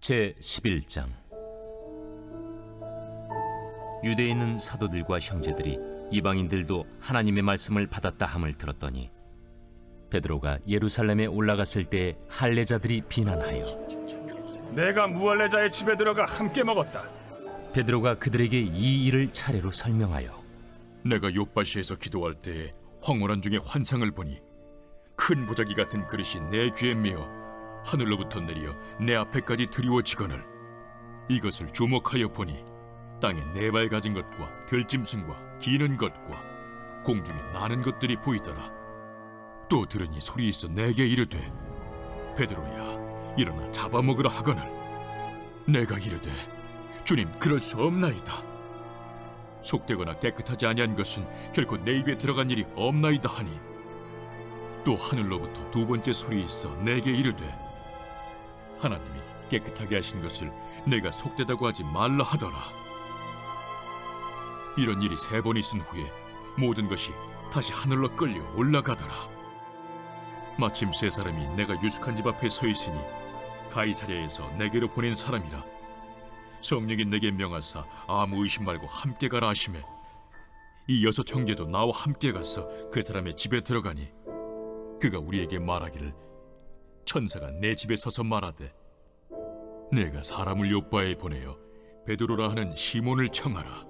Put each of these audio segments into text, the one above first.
제11장. 유대에 있는 사도들과 형제들이 이방인들도 하나님의 말씀을 받았다 함을 들었더니 베드로가 예루살렘에 올라갔을 때 할례자들이 비난하여 내가 무할례자의 집에 들어가 함께 먹었다. 베드로가 그들에게 이 일을 차례로 설명하여 내가 요바시에서 기도할 때 황홀한 중에 환상을 보니 큰 보자기 같은 그릇이 내 귀에 메어 하늘로부터 내려 내 앞에까지 드리워지거늘 이것을 주목하여 보니 땅에 네 발 가진 것과 들짐승과 기는 것과 공중에 나는 것들이 보이더라. 또 들으니 소리 있어 내게 이르되 베드로야 일어나 잡아먹으라 하거늘 내가 이르되 주님 그럴 수 없나이다. 속되거나 깨끗하지 아니한 것은 결코 내 입에 들어간 일이 없나이다 하니 또 하늘로부터 두 번째 소리 있어 내게 이르되 하나님이 깨끗하게 하신 것을 내가 속되다고 하지 말라 하더라. 이런 일이 세 번 있은 후에 모든 것이 다시 하늘로 끌려 올라가더라. 마침 세 사람이 내가 유숙한 집 앞에 서 있으니 가이사랴에서 내게로 보낸 사람이라. 성령이 내게 명하사 아무 의심 말고 함께 가라 하시매 이 여섯 형제도 나와 함께 가서 그 사람의 집에 들어가니 그가 우리에게 말하기를 천사가 내 집에 서서 말하되 내가 사람을 요바에 보내어 베드로라 하는 시몬을 청하라.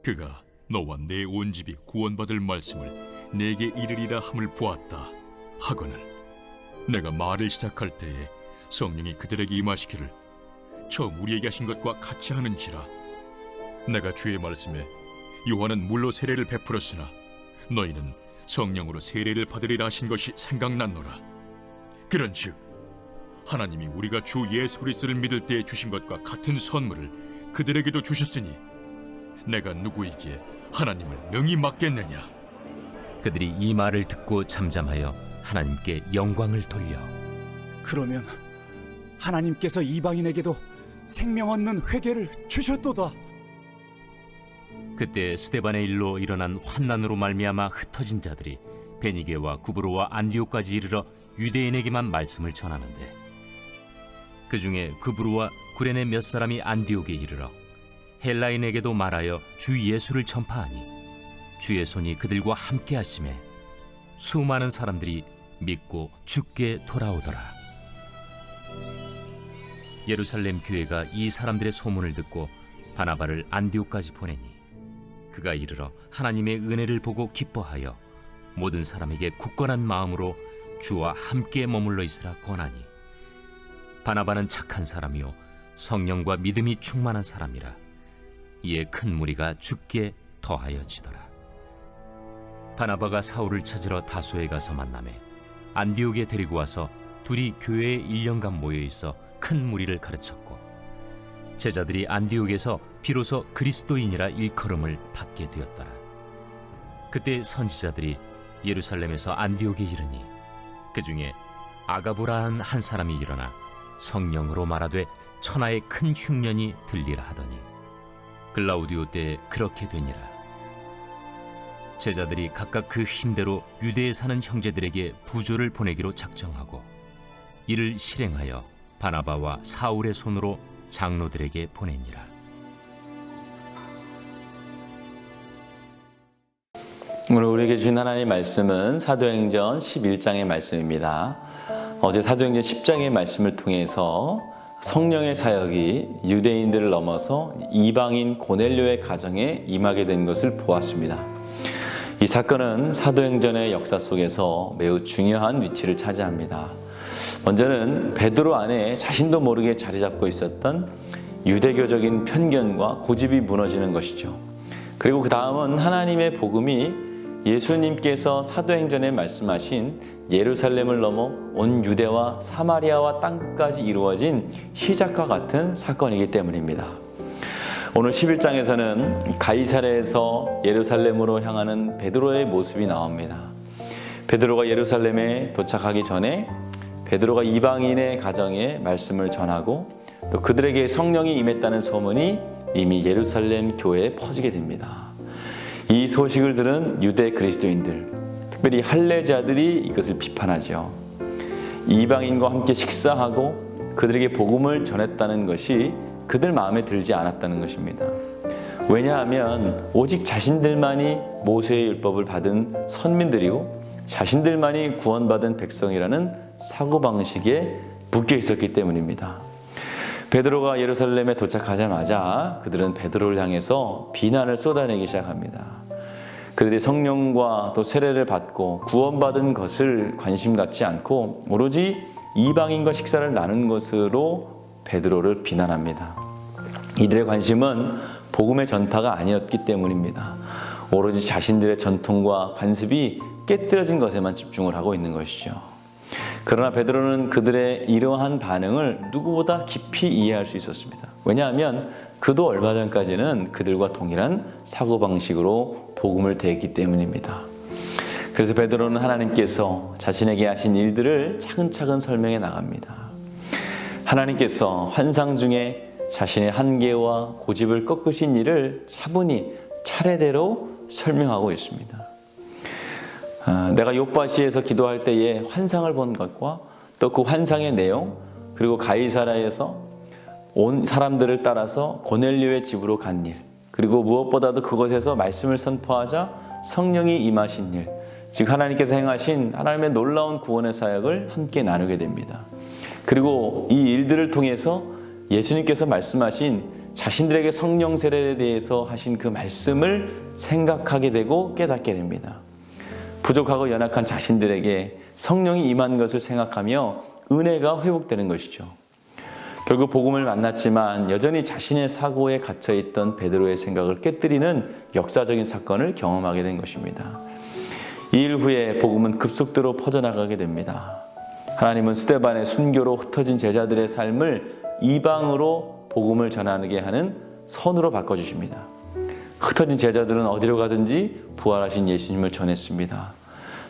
그가 너와 내 온 집이 구원받을 말씀을 내게 이르리라 함을 보았다 하거늘 내가 말을 시작할 때에 성령이 그들에게 임하시기를 처음 우리에게 하신 것과 같이 하는지라. 내가 주의 말씀에 요한은 물로 세례를 베풀었으나 너희는 성령으로 세례를 받으리라 하신 것이 생각났노라. 그런즉 하나님이 우리가 주 예수 그리스도를 믿을 때에 주신 것과 같은 선물을 그들에게도 주셨으니 내가 누구에게 하나님을 능히 맡겠느냐. 그들이 이 말을 듣고 잠잠하여 하나님께 영광을 돌려 그러면 하나님께서 이방인에게도 생명 얻는 회개를 주셨도다. 그때 스데반의 일로 일어난 환난으로 말미암아 흩어진 자들이 베니게와 구브로와 안디옥까지 이르러 유대인에게만 말씀을 전하는데 그 중에 구브로와 구레네 몇 사람이 안디옥에 이르러 헬라인에게도 말하여 주 예수를 전파하니 주의 손이 그들과 함께 하심에 수많은 사람들이 믿고 주께 돌아오더라. 예루살렘 교회가 이 사람들의 소문을 듣고 바나바를 안디옥까지 보내니 그가 이르러 하나님의 은혜를 보고 기뻐하여 모든 사람에게 굳건한 마음으로 주와 함께 머물러 있으라 권하니 바나바는 착한 사람이요 성령과 믿음이 충만한 사람이라. 이에 큰 무리가 주께 더하여지더라. 바나바가 사울을 찾으러 다소에 가서 만나매 안디옥에 데리고 와서 둘이 교회에 1년간 모여 있어 큰 무리를 가르쳤고 제자들이 안디옥에서 비로소 그리스도인이라 일컬음을 받게 되었더라. 그때 선지자들이 예루살렘에서 안디옥에 이르니 그 중에 아가보라는 한 사람이 일어나 성령으로 말하되 천하의 큰 흉년이 들리라 하더니 글라우디오 때에 그렇게 되니라. 제자들이 각각 그 힘대로 유대에 사는 형제들에게 부조를 보내기로 작정하고 이를 실행하여 바나바와 사울의 손으로 장로들에게 보내니라. 오늘 우리에게 주신 하나님의 말씀은 사도행전 11장의 말씀입니다. 어제 사도행전 10장의 말씀을 통해서 성령의 사역이 유대인들을 넘어서 이방인 고넬료의 가정에 임하게 된 것을 보았습니다. 이 사건은 사도행전의 역사 속에서 매우 중요한 위치를 차지합니다. 먼저는 베드로 안에 자신도 모르게 자리 잡고 있었던 유대교적인 편견과 고집이 무너지는 것이죠. 그리고 그 다음은 하나님의 복음이 예수님께서 사도행전에 말씀하신 예루살렘을 넘어 온 유대와 사마리아와 땅끝까지 이루어진 시작과 같은 사건이기 때문입니다. 오늘 11장에서는 가이사랴에서 예루살렘으로 향하는 베드로의 모습이 나옵니다. 베드로가 예루살렘에 도착하기 전에 베드로가 이방인의 가정에 말씀을 전하고 또 그들에게 성령이 임했다는 소문이 이미 예루살렘 교회에 퍼지게 됩니다. 이 소식을 들은 유대 그리스도인들, 특별히 할례자들이 이것을 비판하죠. 이방인과 함께 식사하고 그들에게 복음을 전했다는 것이 그들 마음에 들지 않았다는 것입니다. 왜냐하면 오직 자신들만이 모세의 율법을 받은 선민들이고 자신들만이 구원받은 백성이라는 사고방식에 묶여 있었기 때문입니다. 베드로가 예루살렘에 도착하자마자 그들은 베드로를 향해서 비난을 쏟아내기 시작합니다. 그들이 성령과 또 세례를 받고 구원받은 것을 관심 갖지 않고 오로지 이방인과 식사를 나눈 것으로 베드로를 비난합니다. 이들의 관심은 복음의 전파가 아니었기 때문입니다. 오로지 자신들의 전통과 관습이 깨뜨려진 것에만 집중을 하고 있는 것이죠. 그러나 베드로는 그들의 이러한 반응을 누구보다 깊이 이해할 수 있었습니다. 왜냐하면 그도 얼마 전까지는 그들과 동일한 사고방식으로 복음을 대했기 때문입니다. 그래서 베드로는 하나님께서 자신에게 하신 일들을 차근차근 설명해 나갑니다. 하나님께서 환상 중에 자신의 한계와 고집을 꺾으신 일을 차분히 차례대로 설명하고 있습니다. 내가 욥바시에서 기도할 때에 환상을 본 것과 또 그 환상의 내용, 그리고 가이사라에서 온 사람들을 따라서 고넬료의 집으로 간 일, 그리고 무엇보다도 그곳에서 말씀을 선포하자 성령이 임하신 일, 즉 하나님께서 행하신 하나님의 놀라운 구원의 사역을 함께 나누게 됩니다. 그리고 이 일들을 통해서 예수님께서 말씀하신 자신들에게 성령 세례에 대해서 하신 그 말씀을 생각하게 되고 깨닫게 됩니다. 부족하고 연약한 자신들에게 성령이 임한 것을 생각하며 은혜가 회복되는 것이죠. 결국 복음을 만났지만 여전히 자신의 사고에 갇혀있던 베드로의 생각을 깨뜨리는 역사적인 사건을 경험하게 된 것입니다. 이 일 후에 복음은 급속도로 퍼져나가게 됩니다. 하나님은 스데반의 순교로 흩어진 제자들의 삶을 이방으로 복음을 전하게 하는 선으로 바꿔주십니다. 흩어진 제자들은 어디로 가든지 부활하신 예수님을 전했습니다.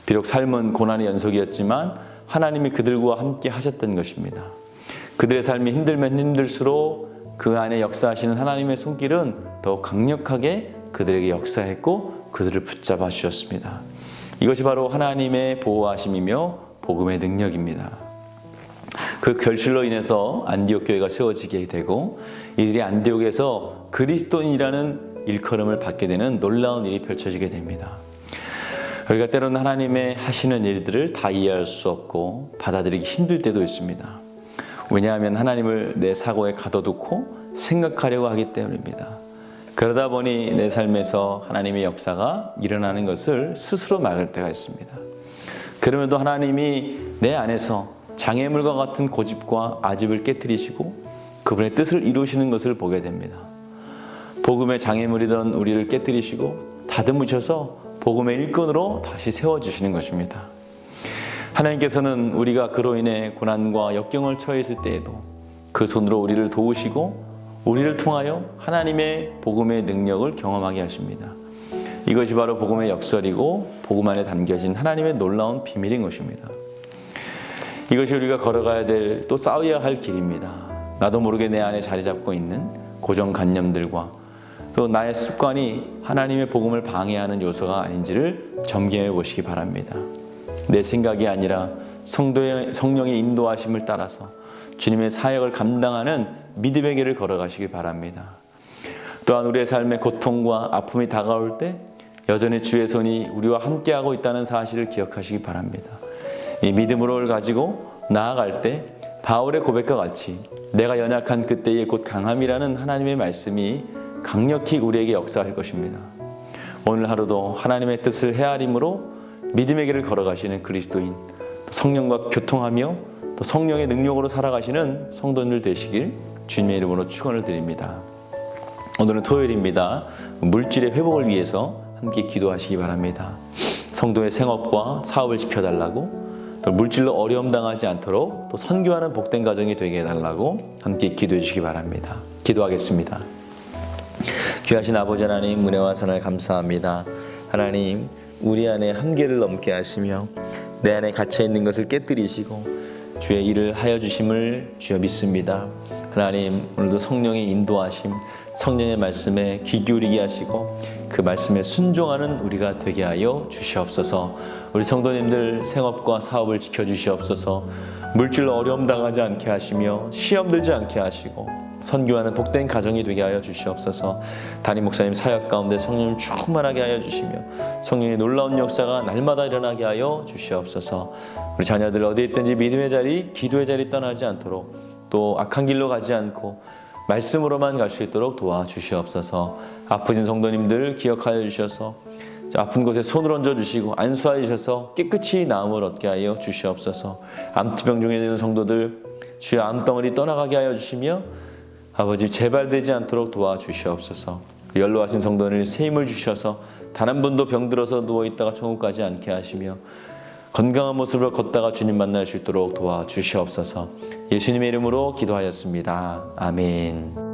비록 삶은 고난의 연속이었지만 하나님이 그들과 함께 하셨던 것입니다. 그들의 삶이 힘들면 힘들수록 그 안에 역사하시는 하나님의 손길은 더욱 강력하게 그들에게 역사했고 그들을 붙잡아 주셨습니다. 이것이 바로 하나님의 보호하심이며 복음의 능력입니다. 그 결실로 인해서 안디옥 교회가 세워지게 되고 이들이 안디옥에서 그리스도인이라는 일컬음을 받게 되는 놀라운 일이 펼쳐지게 됩니다. 우리가 때로는 하나님의 하시는 일들을 다 이해할 수 없고 받아들이기 힘들 때도 있습니다. 왜냐하면 하나님을 내 사고에 가둬두고 생각하려고 하기 때문입니다. 그러다 보니 내 삶에서 하나님의 역사가 일어나는 것을 스스로 막을 때가 있습니다. 그럼에도 하나님이 내 안에서 장애물과 같은 고집과 아집을 깨뜨리시고 그분의 뜻을 이루시는 것을 보게 됩니다. 복음의 장애물이던 우리를 깨뜨리시고 다듬으셔서 복음의 일꾼으로 다시 세워주시는 것입니다. 하나님께서는 우리가 그로 인해 고난과 역경을 처해 있을 때에도 그 손으로 우리를 도우시고 우리를 통하여 하나님의 복음의 능력을 경험하게 하십니다. 이것이 바로 복음의 역설이고 복음 안에 담겨진 하나님의 놀라운 비밀인 것입니다. 이것이 우리가 걸어가야 될 또 싸워야 할 길입니다. 나도 모르게 내 안에 자리 잡고 있는 고정관념들과 또 나의 습관이 하나님의 복음을 방해하는 요소가 아닌지를 점검해 보시기 바랍니다. 내 생각이 아니라 성령의 인도하심을 따라서 주님의 사역을 감당하는 믿음의 길을 걸어가시기 바랍니다. 또한 우리의 삶에 고통과 아픔이 다가올 때 여전히 주의 손이 우리와 함께하고 있다는 사실을 기억하시기 바랍니다. 이 믿음을 가지고 나아갈 때 바울의 고백과 같이 내가 연약한 그때의 곧 강함이라는 하나님의 말씀이 강력히 우리에게 역사할 것입니다. 오늘 하루도 하나님의 뜻을 헤아림으로 믿음의 길을 걸어가시는 그리스도인, 성령과 교통하며 또 성령의 능력으로 살아가시는 성도들 되시길 주님의 이름으로 축원을 드립니다. 오늘은 토요일입니다. 물질의 회복을 위해서 함께 기도하시기 바랍니다. 성도의 생업과 사업을 지켜달라고, 또 물질로 어려움 당하지 않도록 또 선교하는 복된 가정이 되게 해달라고 함께 기도해 주시기 바랍니다. 기도하겠습니다. 귀하신 아버지 하나님, 은혜와 사랑을 감사합니다. 하나님, 우리 안에 한계를 넘게 하시며 내 안에 갇혀있는 것을 깨뜨리시고 주의 일을 하여 주심을 주여 믿습니다. 하나님 오늘도 성령의 인도하심, 성령의 말씀에 귀 기울이게 하시고 그 말씀에 순종하는 우리가 되게 하여 주시옵소서. 우리 성도님들 생업과 사업을 지켜주시옵소서. 물질로 어려움 당하지 않게 하시며 시험 들지 않게 하시고 선교하는 복된 가정이 되게 하여 주시옵소서. 담임 목사님 사역 가운데 성령을 충만하게 하여 주시며 성령의 놀라운 역사가 날마다 일어나게 하여 주시옵소서. 우리 자녀들 어디 있든지 믿음의 자리, 기도의 자리 떠나지 않도록 또 악한 길로 가지 않고 말씀으로만 갈 수 있도록 도와주시옵소서. 아프신 성도님들 기억하여 주셔서 아픈 곳에 손을 얹어 주시고 안수하여 주셔서 깨끗이 나음을 얻게 하여 주시옵소서. 암투병 중에 있는 성도들 주의 암덩어리 떠나가게 하여 주시며 아버지 재발되지 않도록 도와주시옵소서. 연로하신 성도들 새 힘을 주셔서 단 한 번도 병들어서 누워있다가 천국 가지 않게 하시며 건강한 모습으로 걷다가 주님 만날 수 있도록 도와주시옵소서. 예수님의 이름으로 기도하였습니다. 아멘.